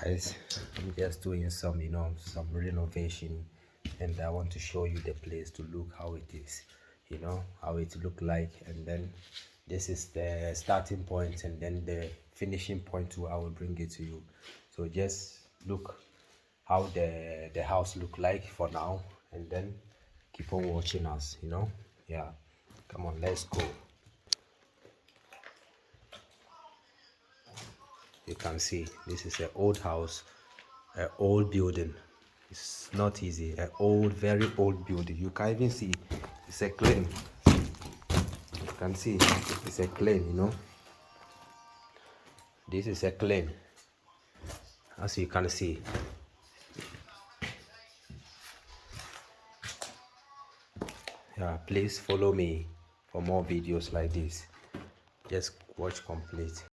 guys, I'm just doing some some renovation, and I want to show you the place to look how it is, how it look like. And then this is the starting point, and then the finishing point too. I will bring it to you. So just look how the house look like for now, and then keep on watching us. Yeah, come on, let's go. You can see this is an old house, an old building. It's not easy, an old, very old building. You can even see it's a claim. You can see it's a claim. This is a claim, as you can see. Yeah, please follow me for more videos like this. Just watch complete.